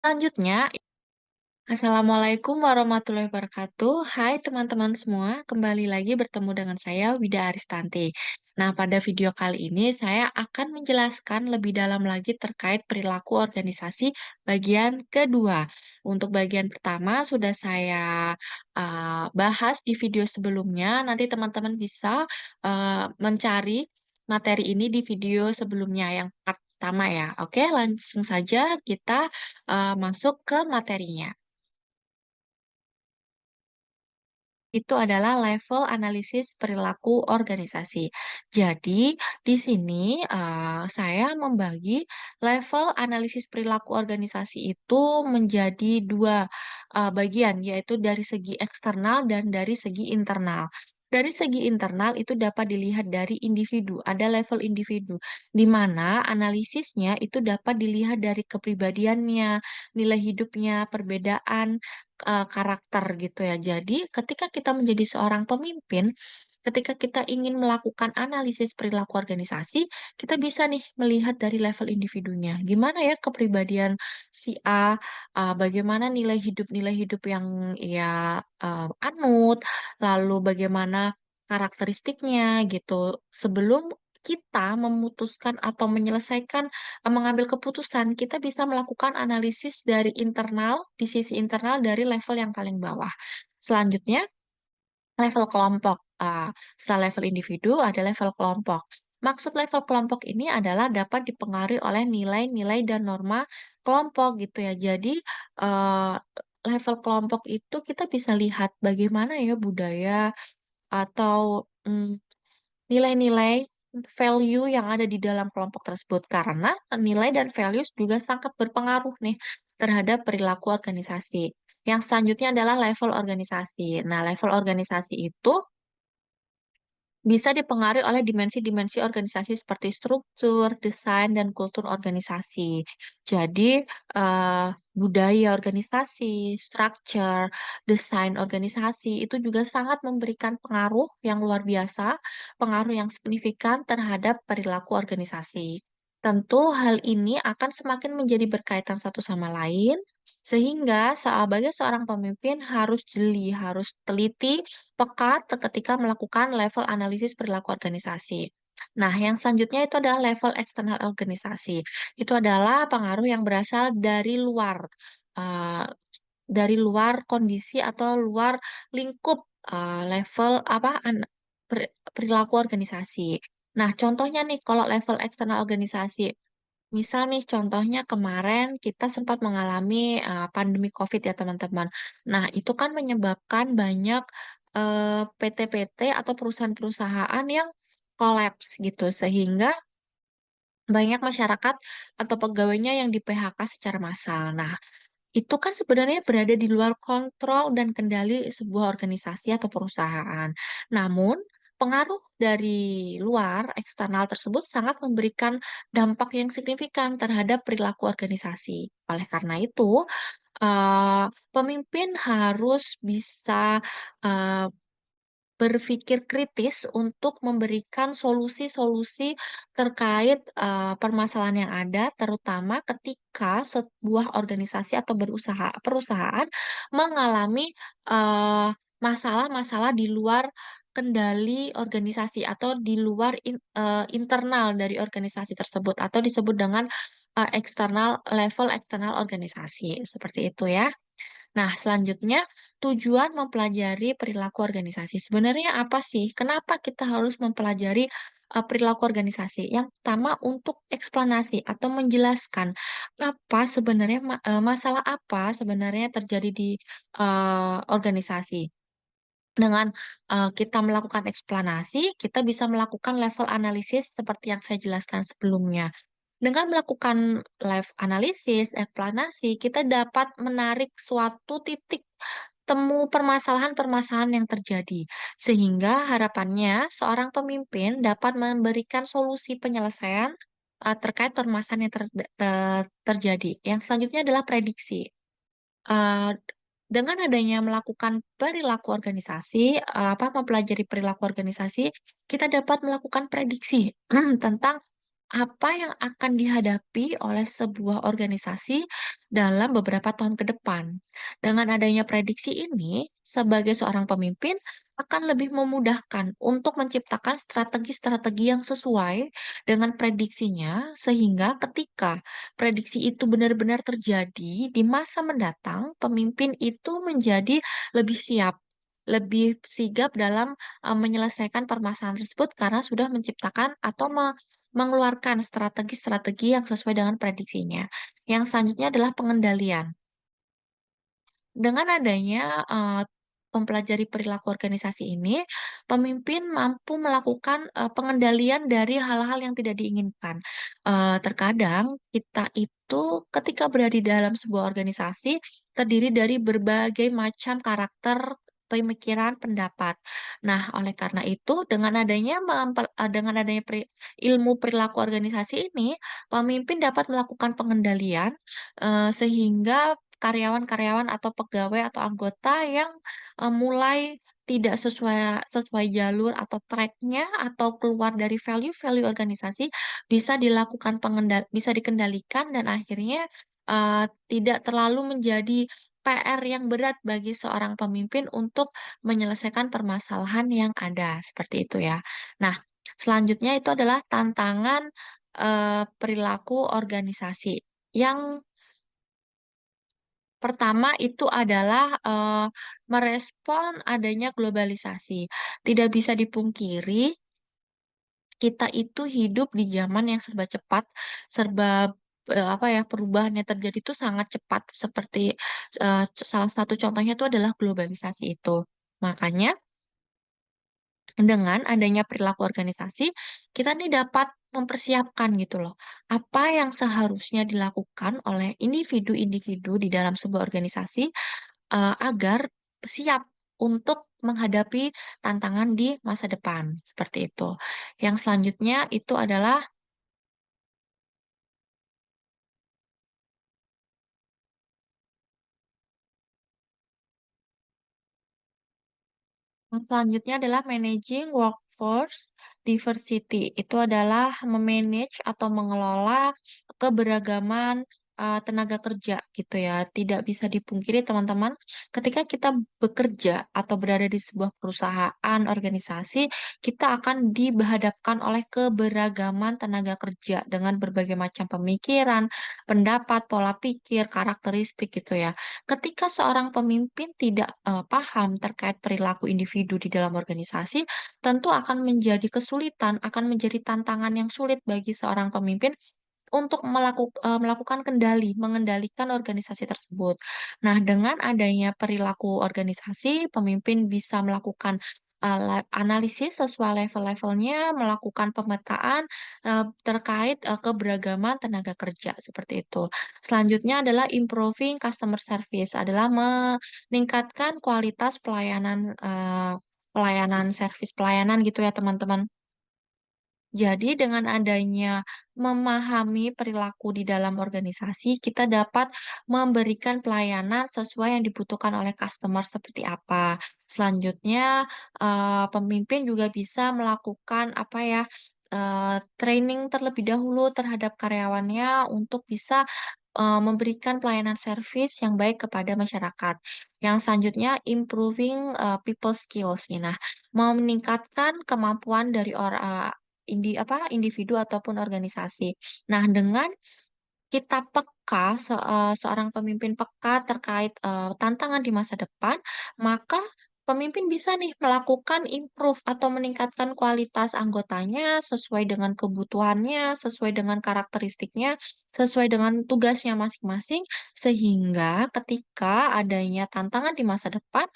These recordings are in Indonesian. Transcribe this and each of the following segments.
Selanjutnya, Assalamualaikum warahmatullahi wabarakatuh. Hai teman-teman semua, kembali lagi bertemu dengan saya Wida Aristanti. Nah, pada video kali ini saya akan menjelaskan lebih dalam lagi terkait perilaku organisasi bagian kedua. Untuk bagian pertama sudah saya bahas di video sebelumnya. Nanti teman-teman bisa mencari materi ini di video sebelumnya yang part pertama ya. Oke, langsung saja kita masuk ke materinya. Itu adalah level analisis perilaku organisasi. Jadi, di sini saya membagi level analisis perilaku organisasi itu menjadi dua bagian, yaitu dari segi eksternal dan dari segi internal. Dari segi internal itu dapat dilihat dari individu, ada level individu, di mana analisisnya itu dapat dilihat dari kepribadiannya, nilai hidupnya, perbedaan karakter gitu ya. Jadi ketika kita menjadi seorang pemimpin, ketika kita ingin melakukan analisis perilaku organisasi, kita bisa nih melihat dari level individunya. Gimana ya kepribadian si A, bagaimana nilai hidup yang ia anut, lalu bagaimana karakteristiknya gitu. Sebelum kita memutuskan atau menyelesaikan mengambil keputusan, kita bisa melakukan analisis dari internal, di sisi internal dari level yang paling bawah. Selanjutnya, level kelompok. Setelah level individu, ada level kelompok. Maksud level kelompok ini adalah dapat dipengaruhi oleh nilai-nilai dan norma kelompok gitu ya. Jadi, eee, level kelompok itu kita bisa lihat bagaimana ya budaya atau, nilai-nilai, value yang ada di dalam kelompok tersebut, karena nilai dan values juga sangat berpengaruh nih terhadap perilaku organisasi. Yang selanjutnya adalah level organisasi. Nah, level organisasi itu bisa dipengaruhi oleh dimensi-dimensi organisasi seperti struktur, desain, dan kultur organisasi. Jadi, budaya organisasi, structure, desain organisasi itu juga sangat memberikan pengaruh yang luar biasa, pengaruh yang signifikan terhadap perilaku organisasi. Tentu hal ini akan semakin menjadi berkaitan satu sama lain, sehingga sebagai seorang pemimpin harus jeli, harus teliti, peka ketika melakukan level analisis perilaku organisasi. Nah, yang selanjutnya itu adalah level eksternal organisasi. Itu adalah pengaruh yang berasal eee, dari luar kondisi atau luar lingkup, level apa, perilaku organisasi. Nah, contohnya nih kalau level eksternal organisasi, misal nih contohnya kemarin kita sempat mengalami, pandemi Covid ya teman-teman. Nah, itu kan menyebabkan banyak, PT-PT atau perusahaan-perusahaan yang kolaps gitu, sehingga banyak masyarakat atau pegawainya yang di-PHK secara massal. Nah, itu kan sebenarnya berada di luar kontrol dan kendali sebuah organisasi atau perusahaan. Namun, pengaruh dari luar, eksternal tersebut sangat memberikan dampak yang signifikan terhadap perilaku organisasi. Oleh karena itu, pemimpin harus bisa, eee, berpikir kritis untuk memberikan solusi-solusi terkait, permasalahan yang ada, terutama ketika sebuah organisasi atau perusahaan mengalami, masalah-masalah di luar kendali organisasi atau di luar internal dari organisasi tersebut atau disebut dengan, level eksternal organisasi, seperti itu ya. Nah, selanjutnya tujuan mempelajari perilaku organisasi. Sebenarnya apa sih? Kenapa kita harus mempelajari perilaku organisasi? Yang pertama untuk eksplanasi atau menjelaskan apa sebenarnya masalah apa sebenarnya terjadi di organisasi. Dengan kita melakukan eksplanasi, kita bisa melakukan level analisis seperti yang saya jelaskan sebelumnya. Dengan melakukan live analisis, eksplanasi, kita dapat menarik suatu titik temu permasalahan-permasalahan yang terjadi. Sehingga harapannya seorang pemimpin dapat memberikan solusi penyelesaian terkait permasalahan yang terjadi. Yang selanjutnya adalah prediksi. Eee, dengan adanya melakukan perilaku organisasi, mempelajari perilaku organisasi, kita dapat melakukan prediksi tentang apa yang akan dihadapi oleh sebuah organisasi dalam beberapa tahun ke depan. Dengan adanya prediksi ini, sebagai seorang pemimpin akan lebih memudahkan untuk menciptakan strategi-strategi yang sesuai dengan prediksinya, sehingga ketika prediksi itu benar-benar terjadi di masa mendatang, pemimpin itu menjadi lebih siap, lebih sigap dalam menyelesaikan permasalahan tersebut karena sudah menciptakan atau mengeluarkan strategi-strategi yang sesuai dengan prediksinya. Yang selanjutnya adalah pengendalian. Dengan adanya, mempelajari perilaku organisasi ini, pemimpin mampu melakukan, pengendalian dari hal-hal yang tidak diinginkan. Terkadang kita itu ketika berada di dalam sebuah organisasi, terdiri dari berbagai macam karakter, pemikiran, pendapat. Nah, oleh karena itu, dengan adanya ilmu perilaku organisasi ini, pemimpin dapat melakukan pengendalian, sehingga karyawan-karyawan atau pegawai atau anggota yang, mulai tidak sesuai sesuai jalur atau track-nya atau keluar dari value-value organisasi bisa dikendalikan dan akhirnya, tidak terlalu menjadi PR yang berat bagi seorang pemimpin untuk menyelesaikan permasalahan yang ada, seperti itu ya. Nah, selanjutnya itu adalah tantangan, perilaku organisasi yang pertama itu adalah, merespon adanya globalisasi. Tidak bisa dipungkiri, kita itu hidup di zaman yang serba cepat, serba, apa ya, perubahan yang terjadi itu sangat cepat seperti, salah satu contohnya itu adalah globalisasi itu. Makanya dengan adanya perilaku organisasi, kita nih dapat mempersiapkan gitu loh, apa yang seharusnya dilakukan oleh individu-individu di dalam sebuah organisasi, agar siap untuk menghadapi tantangan di masa depan, seperti itu. Yang selanjutnya itu adalah yang selanjutnya adalah managing workforce diversity. Itu adalah memanage atau mengelola keberagaman, tenaga kerja gitu ya. Tidak bisa dipungkiri teman-teman, ketika kita bekerja atau berada di sebuah perusahaan, organisasi, kita akan dihadapkan oleh keberagaman tenaga kerja dengan berbagai macam pemikiran, pendapat, pola pikir, karakteristik gitu ya. Ketika seorang pemimpin tidak, paham terkait perilaku individu di dalam organisasi, tentu akan menjadi kesulitan, akan menjadi tantangan yang sulit bagi seorang pemimpin untuk melakukan mengendalikan organisasi tersebut. Nah, dengan adanya perilaku organisasi, pemimpin bisa melakukan, analisis sesuai level-levelnya, melakukan pemetaan, terkait, keberagaman tenaga kerja, seperti itu. Selanjutnya adalah improving customer service, adalah meningkatkan kualitas pelayanan, pelayanan servis pelayanan gitu ya, teman-teman. Jadi dengan adanya memahami perilaku di dalam organisasi, kita dapat memberikan pelayanan sesuai yang dibutuhkan oleh customer seperti apa. Selanjutnya, pemimpin juga bisa melakukan apa ya, training terlebih dahulu terhadap karyawannya untuk bisa, memberikan pelayanan servis yang baik kepada masyarakat. Yang selanjutnya improving, people skills nih. Nah, mau meningkatkan kemampuan dari individu ataupun organisasi. Nah, dengan kita peka, seorang pemimpin peka terkait, tantangan di masa depan, maka pemimpin bisa nih melakukan improve atau meningkatkan kualitas anggotanya sesuai dengan kebutuhannya, sesuai dengan karakteristiknya, sesuai dengan tugasnya masing-masing, sehingga ketika adanya tantangan di masa depan,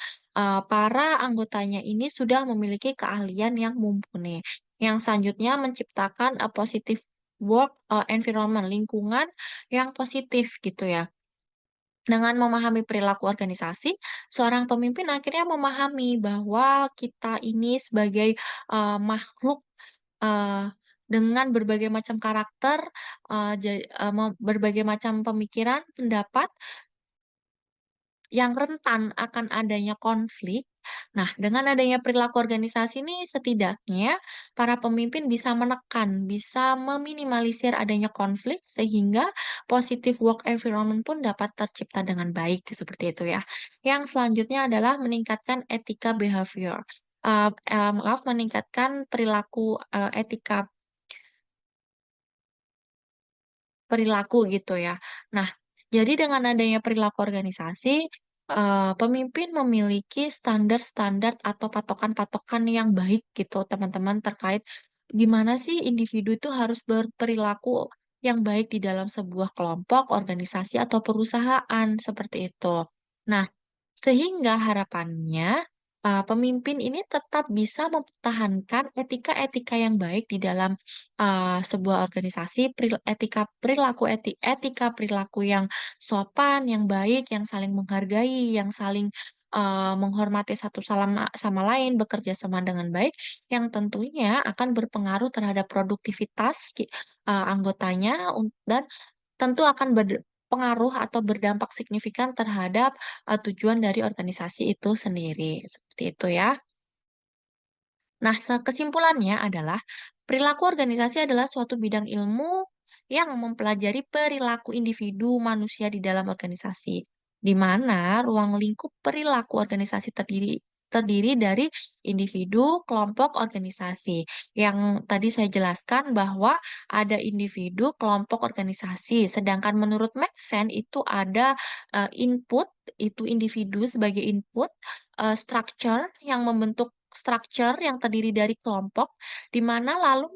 para anggotanya ini sudah memiliki keahlian yang mumpuni. Yang selanjutnya menciptakan a positive work, environment, lingkungan yang positif gitu ya. Dengan memahami perilaku organisasi, seorang pemimpin akhirnya memahami bahwa kita ini sebagai, makhluk, eee, dengan berbagai macam karakter, eee, ja eee, me berbagai macam pemikiran, pendapat yang rentan akan adanya konflik, Nah, dengan adanya perilaku organisasi ini setidaknya para pemimpin bisa menekan, bisa meminimalisir adanya konflik sehingga positive work environment pun dapat tercipta dengan baik seperti itu ya. Yang selanjutnya adalah meningkatkan etika behavior. Maaf, meningkatkan perilaku etika perilaku gitu ya. Nah, jadi dengan adanya perilaku organisasi, pemimpin memiliki standar-standar atau patokan-patokan yang baik gitu teman-teman terkait gimana sih individu itu harus berperilaku yang baik di dalam sebuah kelompok, organisasi, atau perusahaan, seperti itu. Nah, sehingga harapannya, pemimpin ini tetap bisa mempertahankan etika-etika yang baik di dalam, sebuah organisasi, etika perilaku yang sopan, yang baik, yang saling menghargai, yang saling, menghormati satu sama lain, bekerja sama dengan baik, yang tentunya akan berpengaruh terhadap produktivitas anggotanya dan tentu akan berpengaruh atau berdampak signifikan terhadap, tujuan dari organisasi itu sendiri, seperti itu ya. Nah, kesimpulannya adalah perilaku organisasi adalah suatu bidang ilmu yang mempelajari perilaku individu manusia di dalam organisasi, di mana ruang lingkup perilaku organisasi terdiri dari individu, kelompok, organisasi. Yang tadi saya jelaskan bahwa ada individu, kelompok, organisasi, sedangkan menurut Maxent itu ada input, itu individu sebagai input, structure yang membentuk structure yang terdiri dari kelompok, di mana lalu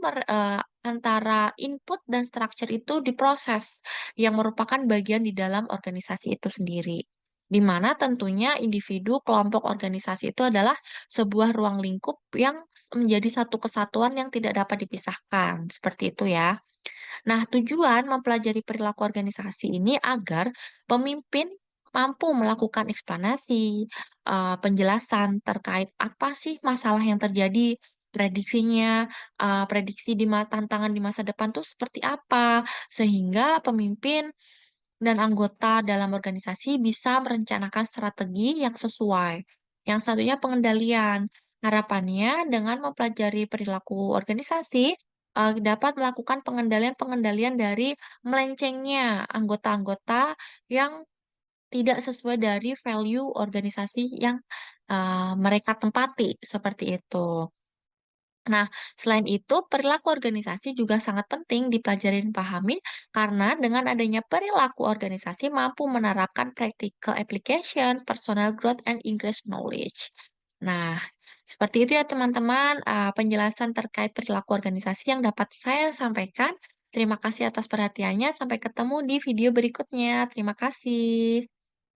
antara input dan structure itu diproses, yang merupakan bagian di dalam organisasi itu sendiri. Di mana tentunya individu, kelompok, organisasi itu adalah sebuah ruang lingkup yang menjadi satu kesatuan yang tidak dapat dipisahkan, seperti itu ya. Nah, tujuan mempelajari perilaku organisasi ini agar pemimpin mampu melakukan eksplanasi, penjelasan terkait apa sih masalah yang terjadi, prediksinya, prediksi tantangan di masa depan tuh seperti apa, sehingga pemimpin dan anggota dalam organisasi bisa merencanakan strategi yang sesuai. Yang satunya pengendalian. Harapannya dengan mempelajari perilaku organisasi, dapat melakukan pengendalian-pengendalian dari melencengnya anggota-anggota yang tidak sesuai dari value organisasi yang, mereka tempati, seperti itu. Nah, selain itu, perilaku organisasi juga sangat penting dipelajari dan pahami karena dengan adanya perilaku organisasi mampu menerapkan practical application, personal growth, and increase knowledge. Nah, seperti itu ya teman-teman, penjelasan terkait perilaku organisasi yang dapat saya sampaikan. Terima kasih atas perhatiannya. Sampai ketemu di video berikutnya. Terima kasih.